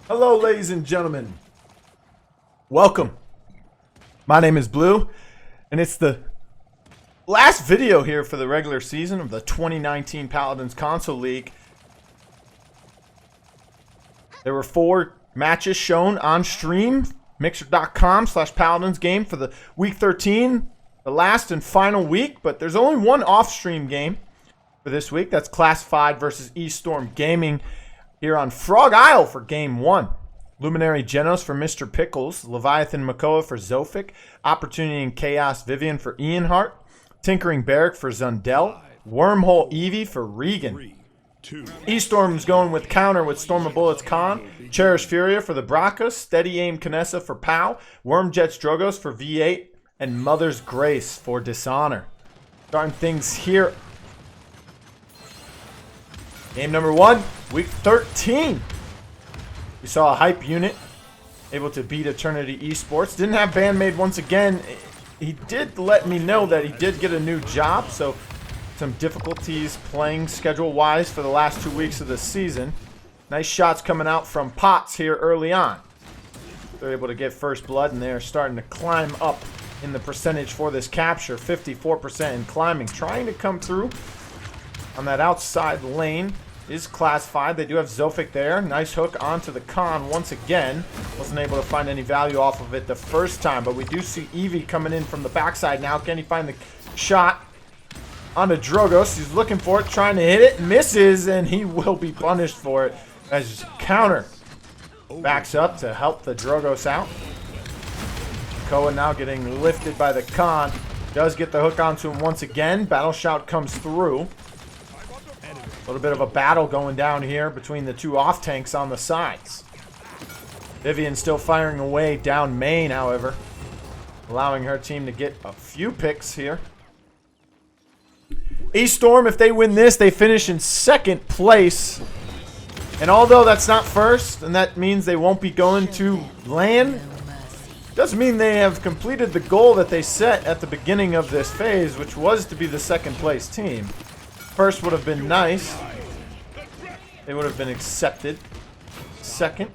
Hello, ladies and gentlemen. Welcome. My name is Blue, and it's the last video here for the regular season of the 2019 Paladins Console League. There were 4 matches shown on stream, mixer.com/Paladins game for the week 13, the last and final week, but there's only one off-stream game for this week. That's Classified versus EStorm Gaming here on Frog Isle for Game 1. Luminary Genos for Mr. Pickles, Leviathan Makoa for Zofik, Opportunity and Chaos Vivian for Ian Hart, Tinkering Barrack for Zundel, Wormhole Eevee for Regan. EStorm's going with counter with Storm of Bullets Khan, Cherish Furia for the Bracas, Steady Aim Kinessa for Pow, Wormjets Drogos for V8, and Mother's Grace for Dishonor. Starting things here. Game number 1, week 13. We saw a hype unit able to beat Eternity Esports. Didn't have Bandmade once again. He did let me know that he did get a new job, so some difficulties playing schedule-wise for the last 2 weeks of the season. Nice shots coming out from Potts here early on. They're able to get first blood, and they're starting to climb up in the percentage for this capture. 54% in climbing. Trying to come through on that outside lane is Classified. They do have Zofik there. Nice hook onto the Khan once again. Wasn't able to find any value off of it the first time, but we do see Eevee coming in from the backside now. Can he find the shot onto Drogos? He's looking for it, trying to hit it. Misses, and he will be punished for it as counter backs up to help the Drogos out. Koa now getting lifted by the Khan. Does get the hook onto him once again. Battle Shout comes through. A little bit of a battle going down here between the two off-tanks on the sides. Vivian still firing away down main, however, allowing her team to get a few picks here. EStorm, if they win this, they finish in 2nd place. And although that's not first, and that means they won't be going to LAN, doesn't mean they have completed the goal that they set at the beginning of this phase, which was to be the 2nd place team. First would have been nice. They would have been accepted. 2nd.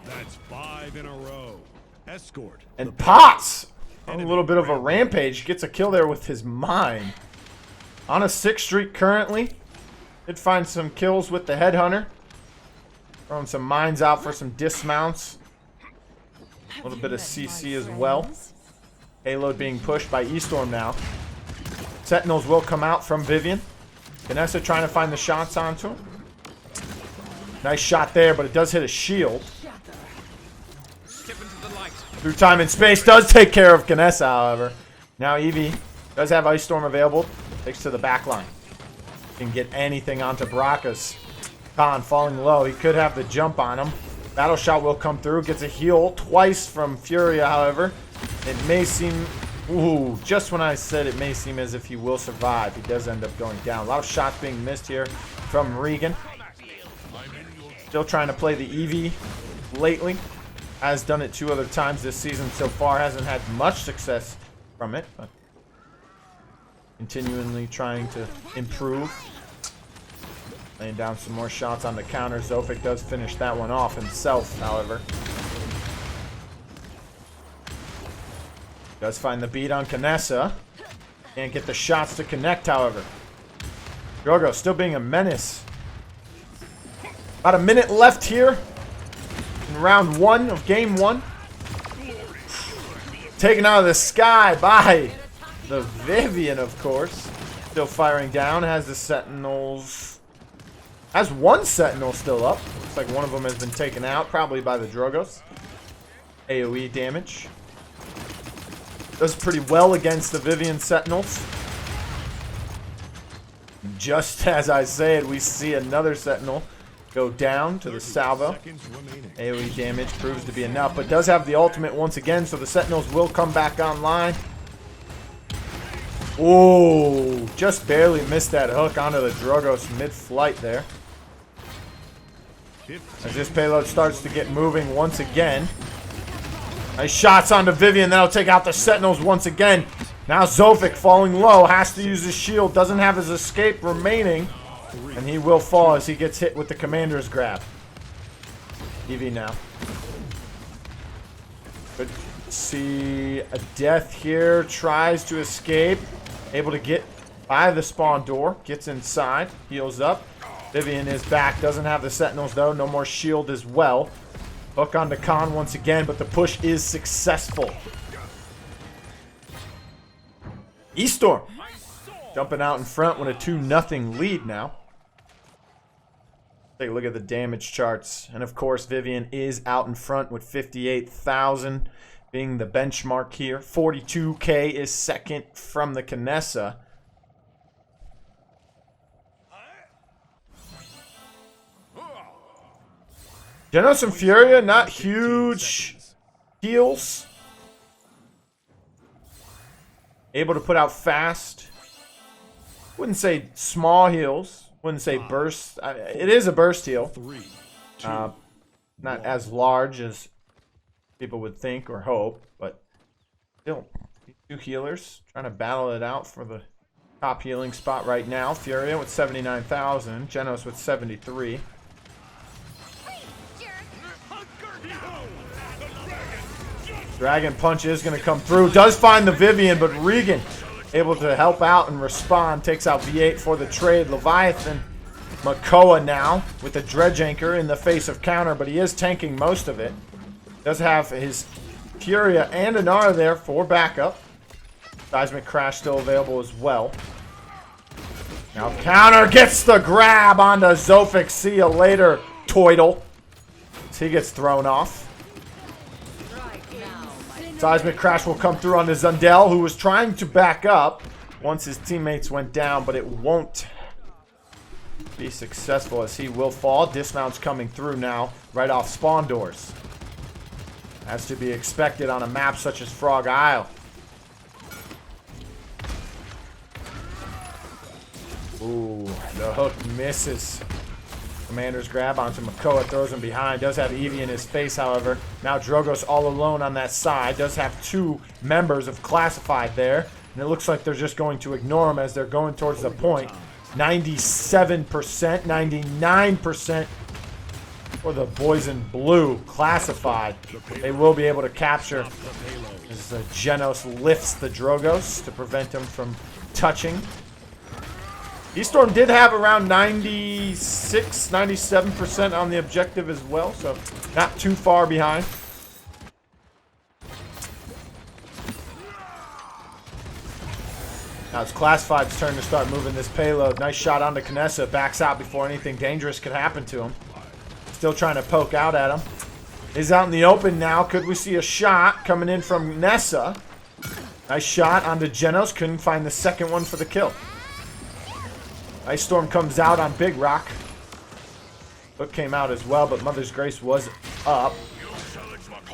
That's 5 in a row. Escort. And Potts, on a little bit of a rampage, gets a kill there with his mine. On a 6th streak currently. Did find some kills with the Headhunter. Throwing some mines out for some dismounts. A little bit of CC as well. Payload being pushed by EStorm now. Sentinels will come out from Vivian. Kinessa trying to find the shots onto him. Nice shot there, but it does hit a shield. Through time and space does take care of Kinessa, however. Now Eevee does have Ice Storm available. Takes to the back line. Can get anything onto Bracas. Khan falling low. He could have the jump on him. Battle Shot will come through. Gets a heal twice from Furia, however. It may seem... Ooh, just when I said it may seem as if he will survive, he does end up going down. A lot of shots being missed here from Regan. Still trying to play the Eevee lately. Has done it 2 other times this season so far. Hasn't had much success from it, but continually trying to improve. Laying down some more shots on the counter. Zofik does finish that one off himself, however. Does find the beat on Kinessa. Can't get the shots to connect, however. Drogo still being a menace. About a minute left here in round 1 of game 1. Taken out of the sky by the Vivian, of course. Still firing down. Has the Sentinels. Has 1 Sentinel still up. Looks like one of them has been taken out, probably by the Drogos. AoE damage. Does pretty well against the Vivian Sentinels. Just as I say it, we see another Sentinel go down to the salvo. AoE damage proves to be enough, but does have the ultimate once again, so the Sentinels will come back online. Oh, just barely missed that hook onto the Drogos mid-flight there. As this payload starts to get moving once again. Nice shots onto Vivian. That'll take out the Sentinels once again. Now Zofik falling low. Has to use his shield. Doesn't have his escape remaining. And he will fall as he gets hit with the Commander's Grab. EV now. Could see a death here. Tries to escape. Able to get by the spawn door. Gets inside. Heals up. Vivian is back. Doesn't have the sentinels though. No more shield as well. Hook onto Khan once again, but the push is successful. Esports jumping out in front with a 2-0 lead now. Take a look at the damage charts. And of course, Vivian is out in front with 58,000 being the benchmark here. 42K is second from the Kinessa. Genos and Furia, not huge heals. Able to put out fast. Wouldn't say small heals. Wouldn't say burst. It is a burst heal. Not as large as people would think or hope, but still, these two healers trying to battle it out for the top healing spot right now. Furia with 79,000. Genos with 73. Dragon Punch is going to come through. Does find the Vivian, but Regan able to help out and respond. Takes out V8 for the trade. Leviathan, Makoa now with the Dredge Anchor in the face of counter, but he is tanking most of it. Does have his Furia and Inara there for backup. Seismic Crash still available as well. Now counter gets the grab onto Zofik. See you later, Toidle. So he gets thrown off. Seismic Crash will come through on the Zundel, who was trying to back up once his teammates went down, but it won't be successful as he will fall. Dismounts coming through now, right off spawn doors. As to be expected on a map such as Frog Isle. Ooh, the hook misses. Commander's grab onto Makoa, throws him behind. Does have Eevee in his face, however. Now Drogos all alone on that side. Does have two members of Classified there. And it looks like they're just going to ignore him as they're going towards the point. 97%, 99% for the boys in blue. Classified. They will be able to capture as Genos lifts the Drogos to prevent him from touching. Esports did have around 96, 97% on the objective as well, so not too far behind. Now it's Classified's turn to start moving this payload. Nice shot onto Kinessa. Backs out before anything dangerous could happen to him. Still trying to poke out at him. He's out in the open now. Could we see a shot coming in from Nessa? Nice shot onto Genos. Couldn't find the second one for the kill. Ice Storm comes out on Big Rock. Hook came out as well, but Mother's Grace was up.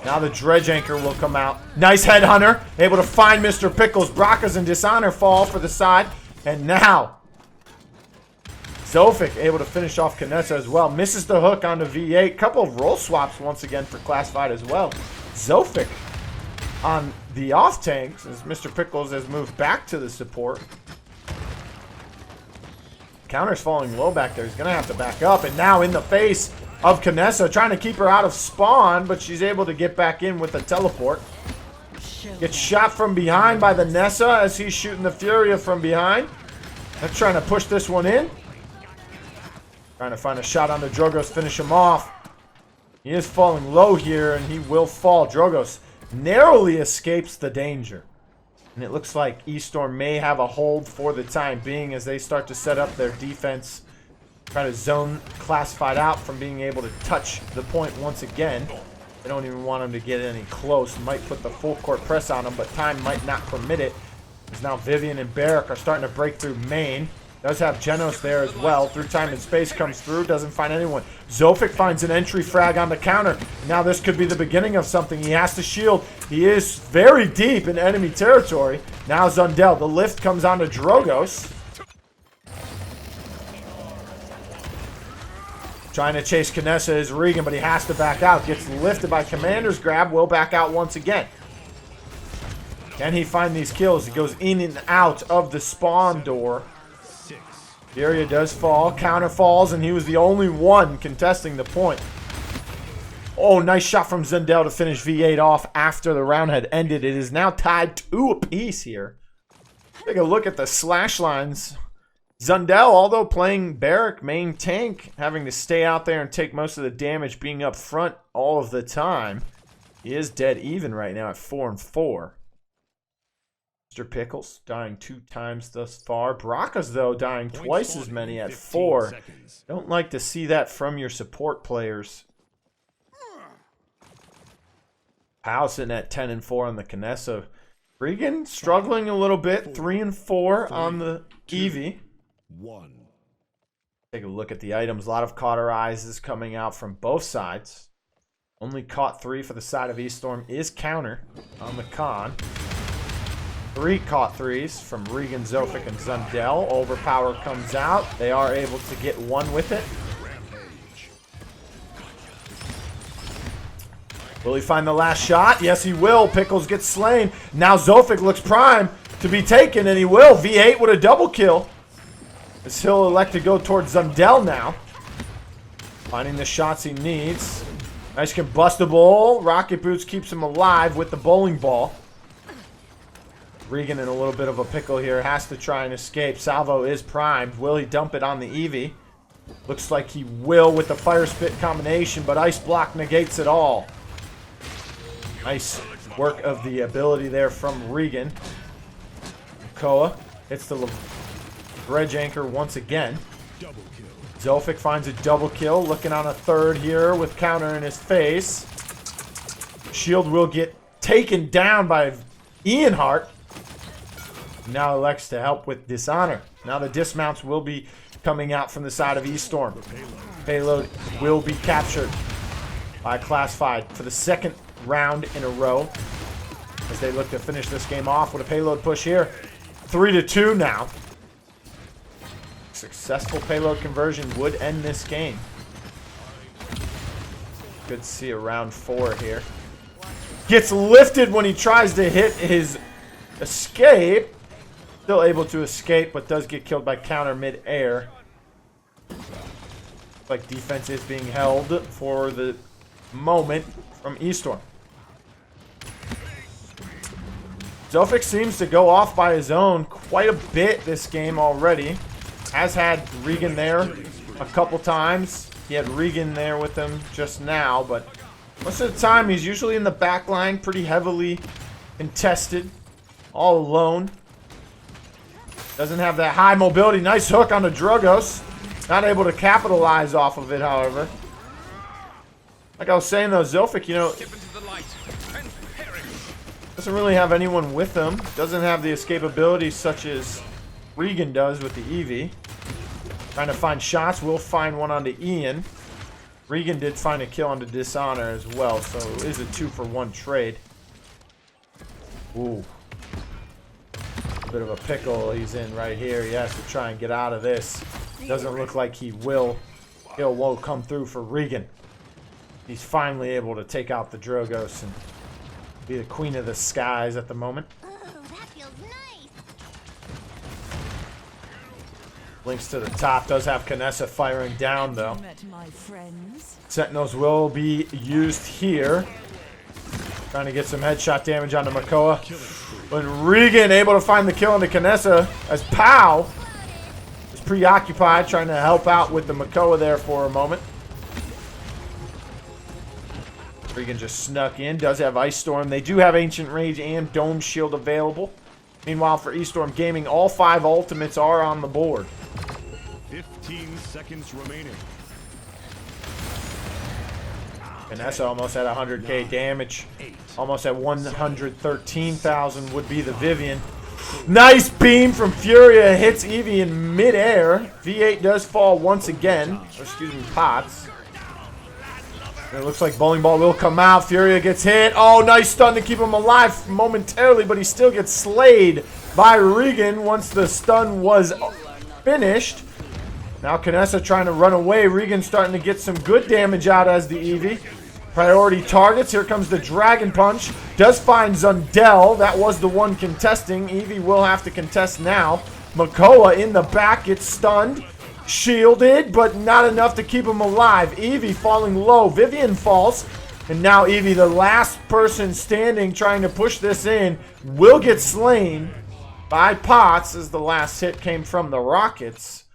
Now the Dredge Anchor will come out. Nice Headhunter. Able to find Mr. Pickles. Bracas and Dishonor fall for the side. And now Zofik able to finish off Kinessa as well. Misses the hook onto V8. Couple of roll swaps once again for Classified as well. Zofik on the off tanks as Mr. Pickles has moved back to the support. Counter's falling low back there. He's going to have to back up. And now in the face of Kinessa, trying to keep her out of spawn, but she's able to get back in with a teleport. Gets shot from behind by the Nessa as he's shooting the Furia from behind. They're trying to push this one in. Trying to find a shot on the Drogos, finish him off. He is falling low here, and he will fall. Drogos narrowly escapes the danger. And it looks like Esports may have a hold for the time being as they start to set up their defense. Try to zone Classified out from being able to touch the point once again. They don't even want him to get any close. Might put the full court press on him, but time might not permit it. As now Vivian and Barrack are starting to break through main. Does have Genos there as well. Through time and space comes through. Doesn't find anyone. Zofik finds an entry frag on the counter. Now this could be the beginning of something. He has to shield. He is very deep in enemy territory. Now Zundel. The lift comes onto Drogos. Trying to chase Kinessa is Regan, but he has to back out. Gets lifted by Commander's grab. Will back out once again. Can he find these kills? He goes in and out of the spawn door. Furia does fall. Counter falls, and he was the only one contesting the point. Oh, nice shot from Zundel to finish V8 off after the round had ended. It is now tied 2 apiece here. Take a look at the slash lines. Zundel, although playing Barrack main tank, having to stay out there and take most of the damage, being up front all of the time. He is dead even right now at 4 and 4. Mr. Pickles dying 2 times thus far. Bracas, though, dying twice as many at 4. Don't like to see that from your support players. Powell sitting at 10 and 4 on the Kinessa. Regan struggling a little bit, 3 and 4 on the Eevee. Take a look at the items. A lot of cauterizes coming out from both sides. Only caught 3 for the side of Eaststorm is counter on the con. 3 caught 3s from Regan, Zofik, and Zundel. Overpower comes out. They are able to get 1 with it. Will he find the last shot? Yes, he will. Pickles gets slain. Now Zofik looks prime to be taken, and he will. V8 with a double kill. As he'll elect to go towards Zundel now. Finding the shots he needs. Nice combustible. Rocket Boots keeps him alive with the bowling ball. Regan in a little bit of a pickle here. Has to try and escape. Salvo is primed. Will he dump it on the Eevee? Looks like he will with the Fire Spit combination, but Ice Block negates it all. Nice work of the ability there from Regan. Koa hits the Dredge Anchor once again. Zofik finds a double kill. Looking on a third here with counter in his face. Shield will get taken down by Ian Hart. Now elects to help with Dishonor. Now the dismounts will be coming out from the side of Eaststorm. Payload will be captured by Classified for the second round in a row as they look to finish this game off with a payload push here. 3-2 now. Successful payload conversion would end this game. Good to see a round 4 here. Gets lifted when he tries to hit his escape. Still able to escape, but does get killed by counter mid-air. Like defense is being held for the moment from Eaststorm. Zofik seems to go off by his own quite a bit this game already. Has had Regan there a couple times. He had Regan there with him just now, but most of the time he's usually in the back line, pretty heavily contested, all alone. Doesn't have that high mobility. Nice hook on the Drogos. Not able to capitalize off of it, however. Like I was saying though, Zofik, you know, doesn't really have anyone with him. Doesn't have the escapability such as Regan does with the Eevee. Trying to find shots. Will find one onto Ian. Regan did find a kill onto Dishonor as well, so it is a 2-for-1 trade. Ooh. Bit of a pickle he's in right here. He has to try and get out of this. Doesn't look like he will. Kill won't come through for Regan. He's finally able to take out the Drogos and be the queen of the skies at the moment. Ooh, that feels nice. Links to the top. Does have Kinessa firing down though. Sentinels will be used here. Trying to get some headshot damage onto Makoa. But Regan able to find the kill onto Kinessa as Pow is preoccupied trying to help out with the Makoa there for a moment. Regan just snuck in. Does have Ice Storm. They do have Ancient Rage and Dome Shield available. Meanwhile, for Eaststorm Gaming, all 5 ultimates are on the board. 15 seconds remaining. Kinessa almost had 100k damage. Almost at 113,000 would be the Vivian. Nice beam from Furia. Hits Eevee in midair. V8 does fall once again. Or excuse me, Pots. It looks like Bowling Ball will come out. Furia gets hit. Oh, nice stun to keep him alive momentarily, but he still gets slayed by Regan once the stun was finished. Now Kinessa trying to run away. Regan starting to get some good damage out as the Eevee. Priority targets. Here comes the Dragon Punch. Does find Zundel. That was the one contesting. Eevee will have to contest now. Makoa in the back gets stunned. Shielded, but not enough to keep him alive. Eevee falling low. Vivian falls. And now Eevee, the last person standing trying to push this in, will get slain by Potts as the last hit came from the Rockets.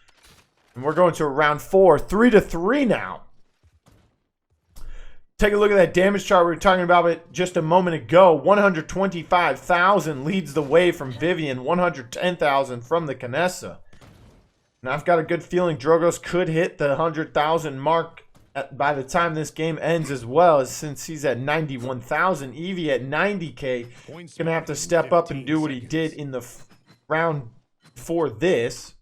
And we're going to round 4, 3-3 now. Take a look at that damage chart we were talking about it just a moment ago. 125,000 leads the way from Vivian. 110,000 from the Kinessa. Now I've got a good feeling Drogos could hit the 100,000 mark by the time this game ends as well, since he's at 91,000. Eevee at 90k. He's going to have to step up and do what he did in the round before this.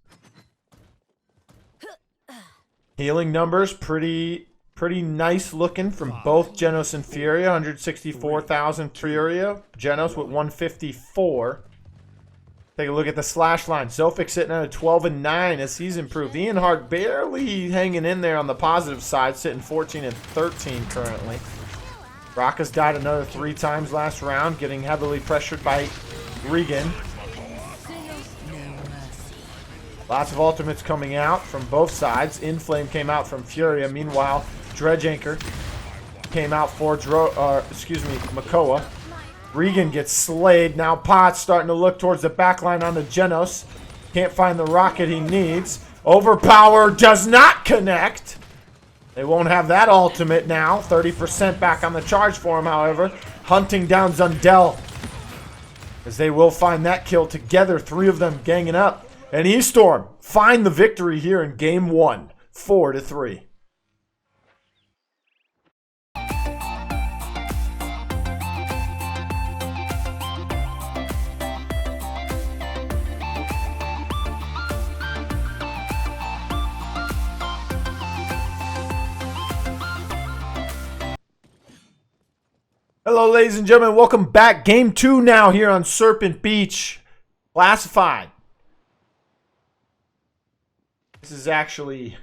Healing numbers pretty nice looking from both Genos and Furia. 164,000 Furia. Genos with 154. Take a look at the slash line. Zofik sitting at a 12-9 as he's improved. Ian Hart barely hanging in there on the positive side, sitting 14-13 currently. Raka's died another 3 times last round, getting heavily pressured by Regan. Lots of ultimates coming out from both sides. Inflame came out from Furia. Meanwhile, Dredge Anchor came out for Makoa. Regan gets slayed. Now Potts starting to look towards the backline on the Genos. Can't find the rocket he needs. Overpower does not connect. They won't have that ultimate now. 30% back on the charge for him, however. Hunting down Zundel, as they will find that kill together. 3 of them ganging up. And E-Storm find the victory here in game 1. 4-3. Hello, ladies and gentlemen. Welcome back. Game 2 now here on Serpent Beach. Classified. This is actually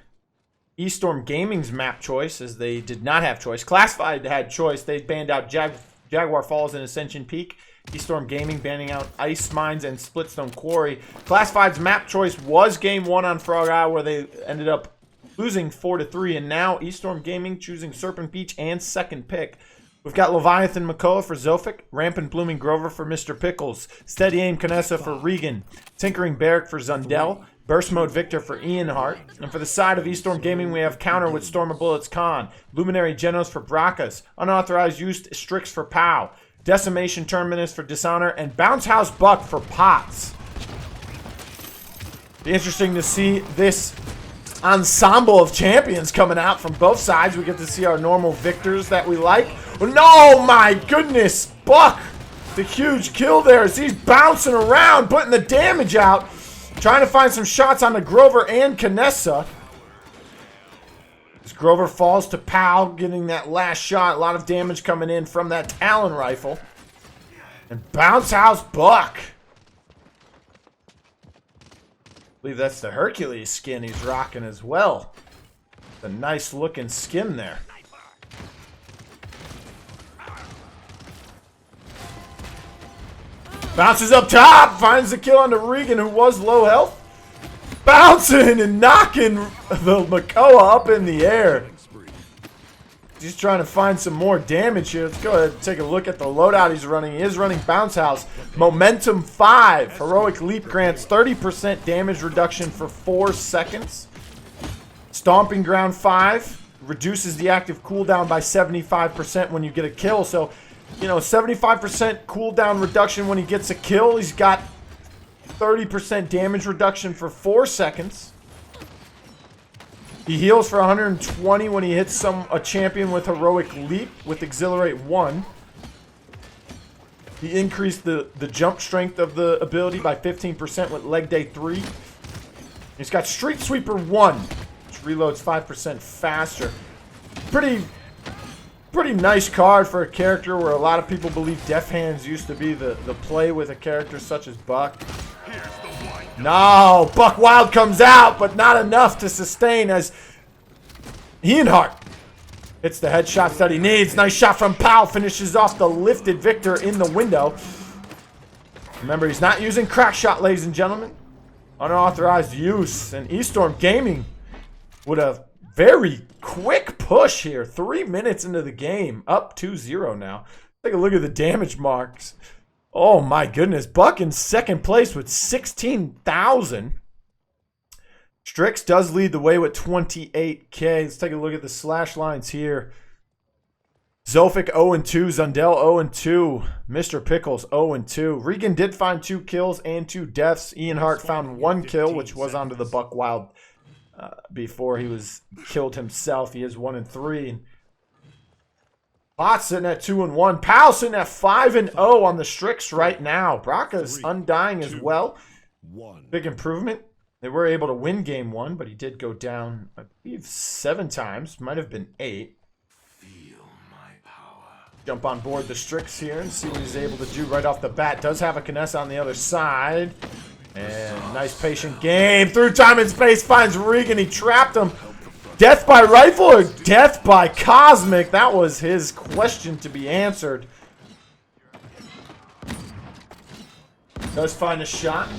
E-Storm Gaming's map choice, as they did not have choice. Classified had choice. They banned out Jaguar Falls and Ascension Peak. E-Storm Gaming banning out Ice Mines and Splitstone Quarry. Classified's map choice was Game 1 on Frog Isle, where they ended up losing 4-3. And now E-Storm Gaming choosing Serpent Beach and second pick. We've got Leviathan Makoa for Zofik, Rampant Blooming Grover for Mr. Pickles, Steady Aim Kinessa for Regan, Tinkering Barrack for Zundel, Burst Mode Victor for Ian Hart, and for the side of E-Storm Gaming we have Counter with Storm of Bullets Khan, Luminary Genos for Brakas, Unauthorized Use Strix for Pow, Decimation Terminus for Dishonor, and Bounce House Buck for Potts. Be interesting to see this ensemble of champions coming out from both sides. We get to see our normal victors that we like. No, my goodness, Buck, the huge kill there as he's bouncing around, putting the damage out, trying to find some shots on the Grover and Kinessa. As Grover falls to Pow, getting that last shot. A lot of damage coming in from that Talon rifle. And Bounce House Buck. I believe that's the Hercules skin he's rocking as well. The nice looking skin there. Bounces up top, finds the kill onto Regan, who was low health. Bouncing and knocking the Makoa up in the air. He's trying to find some more damage here. Let's go ahead and take a look at the loadout he's running. He is running Bounce House. Momentum 5. Heroic Leap grants 30% damage reduction for 4 seconds. Stomping Ground 5 reduces the active cooldown by 75% when you get a kill. So, you know, 75% cooldown reduction when he gets a kill. He's got 30% damage reduction for 4 seconds. He heals for 120 when he hits a champion with Heroic Leap with Exhilarate 1. He increased the jump strength of the ability by 15% with Leg Day 3. He's got Street Sweeper 1, which reloads 5% faster. Pretty nice card for a character where a lot of people believe Def Hands used to be the play with a character such as Buck. No, Buck Wild comes out, but not enough to sustain as Ian Hart hits the headshots that he needs. Nice shot from Powell, finishes off the lifted Victor in the window. Remember, he's not using crack shot, ladies and gentlemen. Unauthorized use, and E-Storm Gaming with a very quick push here. 3 minutes into the game. Up 2-0 now. Take a look at the damage marks. Oh my goodness. Buck in second place with 16,000. Strix does lead the way with 28K. Let's take a look at the slash lines here. Zofik 0-2, Zundel 0-2, Mr. Pickles 0-2. Regan did find 2 kills and 2 deaths. Ian Hart found 1 kill, which was onto the Buck Wild before he was killed himself. He is 1-3. Pot sitting at 2-1. Pal sitting at 5-0 on the Strix right now. Braka's undying as well. Big improvement. They were able to win game 1, but he did go down, I believe, 7 times. Might have been 8. Jump on board the Strix here and see what he's able to do right off the bat. Does have a Kinessa on the other side. And nice patient game. Through time and space finds Regan. He trapped him. Death by rifle or death by cosmic? That was his question to be answered. Does find a shot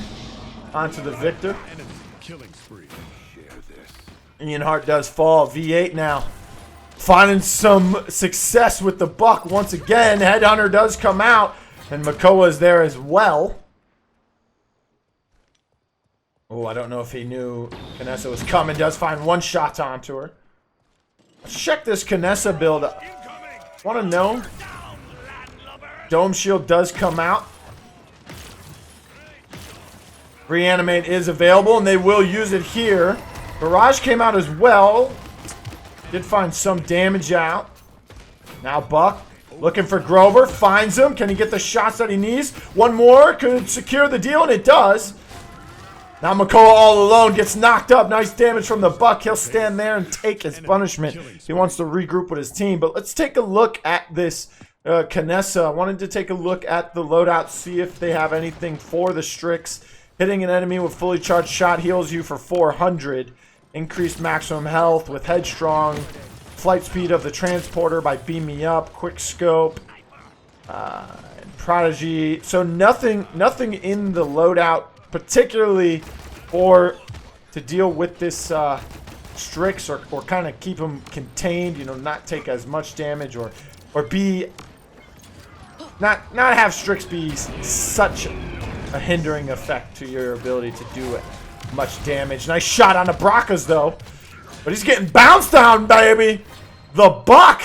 onto the Victor. Ian Hart does fall. V8 now. Finding some success with the Buck once again. Headhunter does come out. And Makoa is there as well. Oh, I don't know if he knew Kinessa was coming. Does find 1 shot onto her. Let's check this Kinessa build. Want to know? Dome Shield does come out. Reanimate is available, and they will use it here. Barrage came out as well. Did find some damage out. Now Buck looking for Grover. Finds him. Can he get the shots that he needs? 1 more could secure the deal, and it does. Now Makoa all alone gets knocked up. Nice damage from the Buck. He'll stand there and take his punishment. He wants to regroup with his team. But let's take a look at this Kinessa. I wanted to take a look at the loadout, see if they have anything for the Strix. Hitting an enemy with fully charged shot heals you for 400. Increased maximum health with Headstrong. Flight speed of the transporter by Beam Me Up. Quick scope. Prodigy. So nothing in the loadout, particularly to deal with this Strix or kind of keep them contained. You know, not take as much damage or be not have Strix be such a hindering effect to your ability to do much damage. Nice shot on the Brakas though. But he's getting bounced down, baby. The Buck.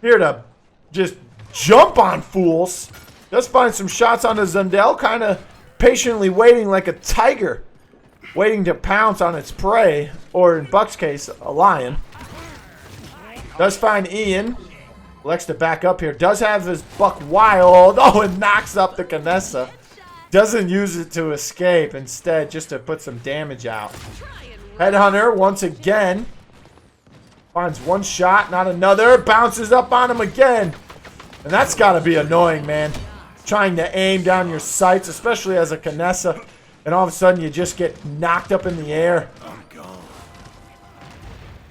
Here to just jump on fools. Just find some shots on the Zundel. Kind of patiently waiting like a tiger. Waiting to pounce on its prey. Or in Buck's case, a lion. Does find Ian. Elects to back up here. Does have his Buck Wild. Oh, and knocks up the Kinessa. Doesn't use it to escape. Instead, just to put some damage out. Headhunter, once again. Finds 1 shot, not another. Bounces up on him again. And that's got to be annoying, man. Trying to aim down your sights, especially as a Kinessa. And all of a sudden, you just get knocked up in the air.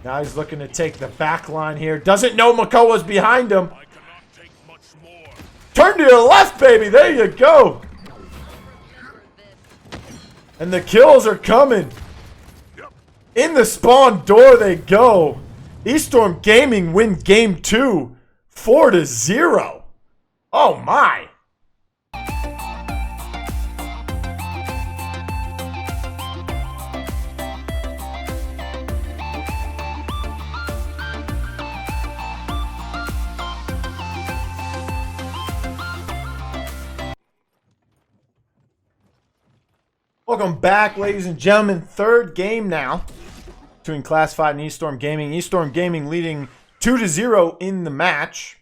Now he's looking to take the back line here. Doesn't know Makoa's behind him. Turn to your left, baby. There you go. And the kills are coming. In the spawn door they go. Eaststorm Gaming win game 2. 4-0. Oh my. Welcome back, ladies and gentlemen. 3rd game now between Classified and Eaststorm Gaming. Eaststorm Gaming leading 2-0 in the match.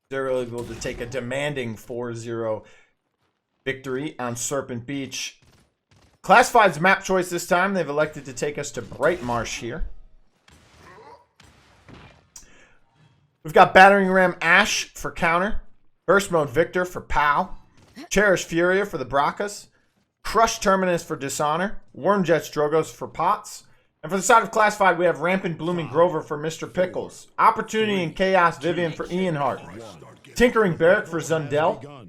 They're able to take a demanding 4-0 victory on Serpent Beach. Classified's map choice this time. They've elected to take us to Bright Marsh here. We've got Battering Ram Ash for counter. Burst Mode Victor for POW. Cherish Furia for the Brakas. Crush Terminus for Dishonor. Wormjets Drogos for Pots. And for the side of Classified, we have Rampant Blooming Grover for Mr. Pickles. Opportunity and Chaos Vivian for Ian Hart. Tinkering Barrack for Zundel.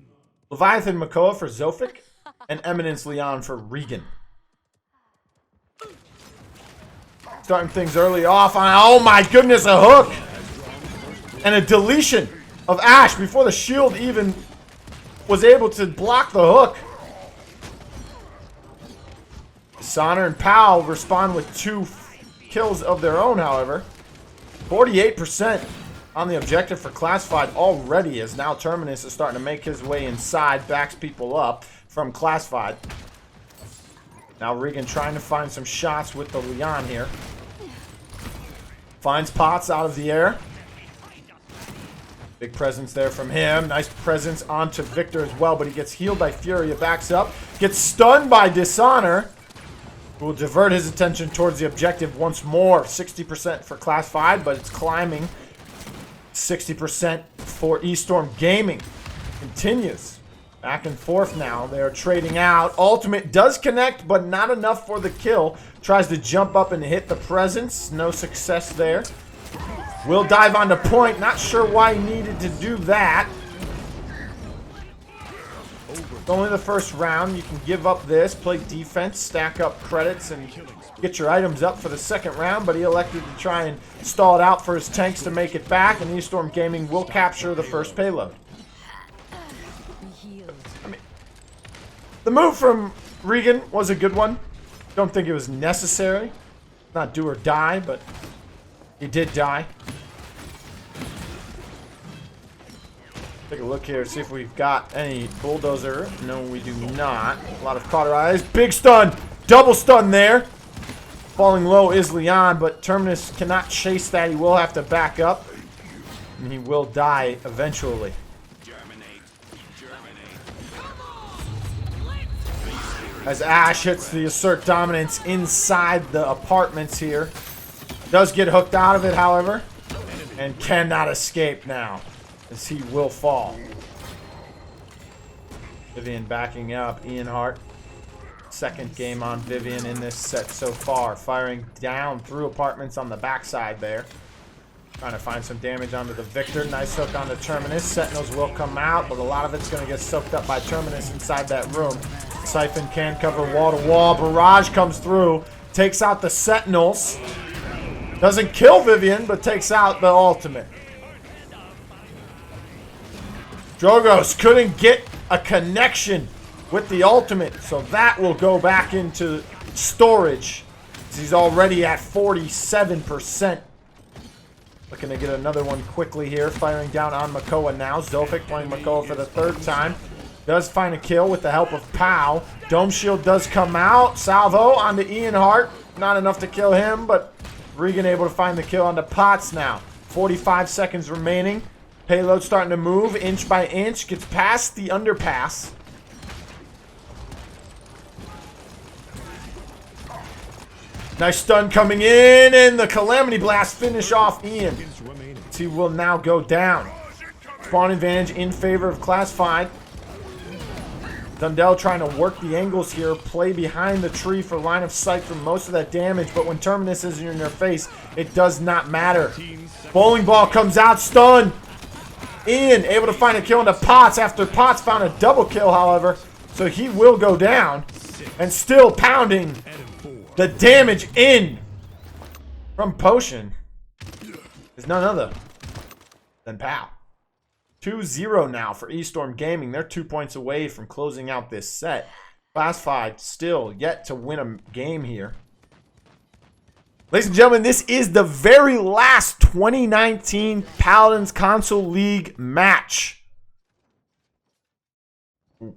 Leviathan Makoa for Zofik. And Eminence Leon for Regan. Starting things early off on, oh my goodness, a hook! And a deletion of Ash before the shield even was able to block the hook. Dishonor and Pal respond with 2 kills of their own, however. 48% on the objective for Classified already, as now Terminus is starting to make his way inside, backs people up from Classified. Now Regan trying to find some shots with the Leon here. Finds Potts out of the air. Big presence there from him. Nice presence onto Victor as well, but he gets healed by Fury. Backs up. Gets stunned by Dishonor, who will divert his attention towards the objective once more. 60% for Classified, but it's climbing. 60% for EStorm Gaming. Continues. Back and forth now. They're trading out. Ultimate does connect, but not enough for the kill. Tries to jump up and hit the presence. No success there. Will dive onto point. Not sure why he needed to do that. It's only the first round. You can give up this, play defense, stack up credits, and get your items up for the second round, but he elected to try and stall it out for his tanks to make it back, and EStorm Gaming will capture the first payload. I mean, the move from Regan was a good one. Don't think it was necessary. Not do or die, but he did die. Take a look here, see if we've got any bulldozer. No, we do not. A lot of cauterized. Big stun! Double stun there. Falling low is Leon, but Terminus cannot chase that. He will have to back up. And he will die eventually. As Ash hits the assert dominance inside the apartments here. Does get hooked out of it, however. And cannot escape now, as he will fall. Vivian backing up. Ian Hart. Second game on Vivian in this set so far. Firing down through apartments on the backside there. Trying to find some damage onto the Victor. Nice hook onto Terminus. Sentinels will come out, but a lot of it's going to get soaked up by Terminus inside that room. Siphon can cover wall to wall. Barrage comes through. Takes out the Sentinels. Doesn't kill Vivian, but takes out the ultimate. Drogos couldn't get a connection with the ultimate, so that will go back into storage. He's already at 47%. Looking to get another one quickly here. Firing down on Makoa now. Zofik playing Makoa for the third time. Does find a kill with the help of Pow. Dome Shield does come out. Salvo onto Ian Hart. Not enough to kill him, but Regan able to find the kill onto Potts now. 45 seconds remaining. Payload starting to move inch by inch. Gets past the underpass. Nice stun coming in, and the Calamity Blast finish off Ian. He will now go down. Spawn advantage in favor of Classified. Dundell trying to work the angles here, play behind the tree for line of sight for most of that damage, but when Terminus is in their face, it does not matter. Bowling ball comes out, stun. Ian able to find a kill into Potts after Potts found a double kill, however, so he will go down. And still pounding the damage in from Potion is none other than Pow. 2-0 now for Esports Gaming. They're 2 points away from closing out this set. Classified still yet to win a game here. Ladies and gentlemen, this is the very last 2019 Paladins Console League match.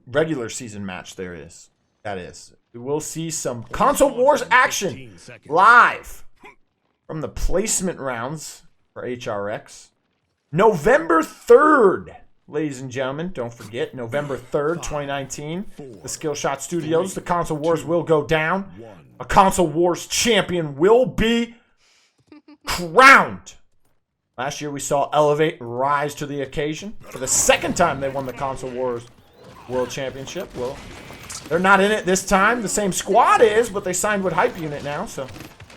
Regular season match there is. That is. We will see some Console Wars action live from the placement rounds for HRX. November 3rd, ladies and gentlemen. Don't forget, November 3rd, 2019. The Skillshot Studios. The Console Wars will go down. A Console Wars champion will be crowned. Last year we saw Elevate rise to the occasion. For the second time they won the Console Wars World Championship. Well, they're not in it this time. The same squad is, but they signed with Hype Unit now, so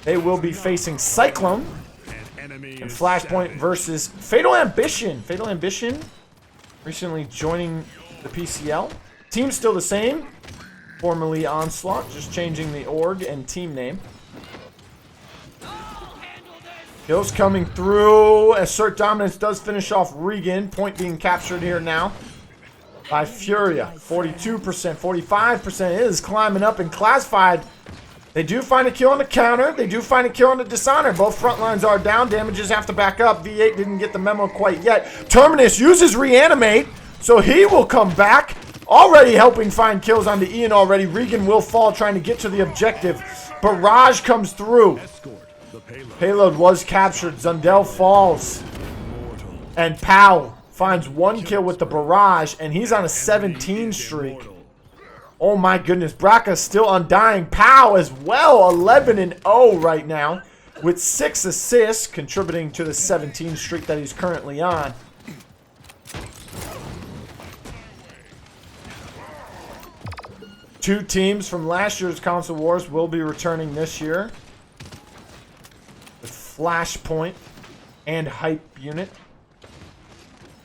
they will be facing Cyclone and Flashpoint versus Fatal Ambition. Fatal Ambition recently joining the PCL. Team's still the same, formerly Onslaught, just changing the org and team name. Kills coming through. Assert Dominance does finish off Regan. Point being captured here now by Furia. 42%, 45%. It is climbing up in Classified. They do find a kill on the counter. They do find a kill on the Dishonor. Both front lines are down. Damages have to back up. V8 didn't get the memo quite yet. Terminus uses Reanimate, so he will come back. Already helping find kills on the Ian already. Regan will fall trying to get to the objective. Barrage comes through. Payload was captured. Zundel falls. And Pow finds 1 kill with the Barrage, and he's on a 17 streak. Oh my goodness, Braca's still undying. Pow as well, 11-0 right now, with 6 assists, contributing to the 17 streak that he's currently on. Two teams from last year's Console Wars will be returning this year, with Flashpoint and Hype Unit.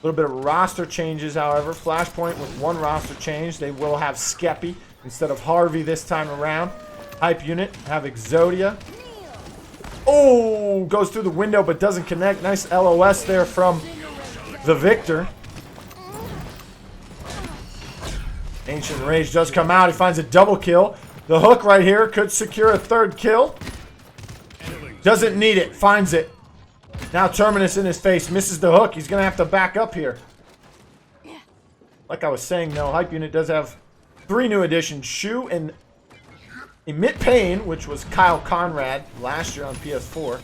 A little bit of roster changes, however. Flashpoint with 1 roster change. They will have Skeppy instead of Harvey this time around. Hype Unit have Exodia. Oh, goes through the window but doesn't connect. Nice LOS there from the Victor. Ancient Rage does come out. He finds a double kill. The hook right here could secure a 3rd kill. Doesn't need it. Finds it. Now Terminus in his face, misses the hook. He's going to have to back up here. Like I was saying, though, Hype Unit does have 3 new additions. Shu and Emit Pain, which was Kyle Conrad last year on PS4.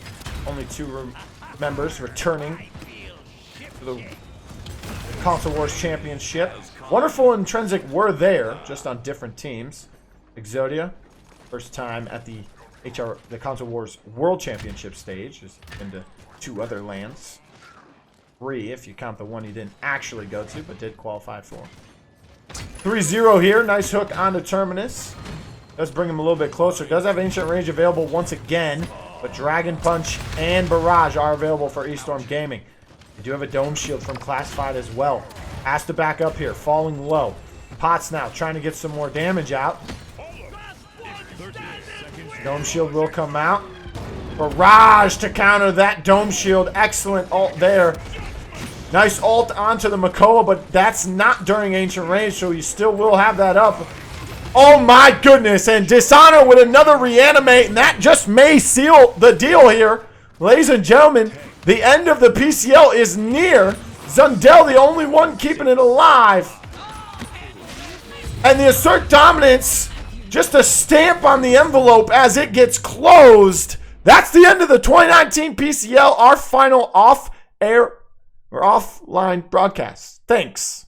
Only 2 members returning to the Console Wars Championship. Wonderful and Intrinsic were there, just on different teams. Exodia, first time at the Console Wars World Championship stage. Has been to 2 other lands. 3 if you count the one he didn't actually go to, but did qualify for. 3-0 here. Nice hook onto Terminus. Does bring him a little bit closer. Does have Ancient Rage available once again, but Dragon Punch and Barrage are available for eStorm Gaming. They do have a Dome Shield from Classified as well. Has to back up here, falling low. Pots now trying to get some more damage out. Dome Shield will come out. Barrage to counter that Dome Shield. Excellent ult there. Nice ult onto the Makoa, but that's not during Ancient Rage, so you still will have that up. Oh my goodness, and Dishonor with another Reanimate, and that just may seal the deal here. Ladies and gentlemen, the end of the PCL is near. Zundel, the only one keeping it alive. And the Assert Dominance, just a stamp on the envelope as it gets closed. That's the end of the 2019 PCL, our final off-air or offline broadcast. Thanks.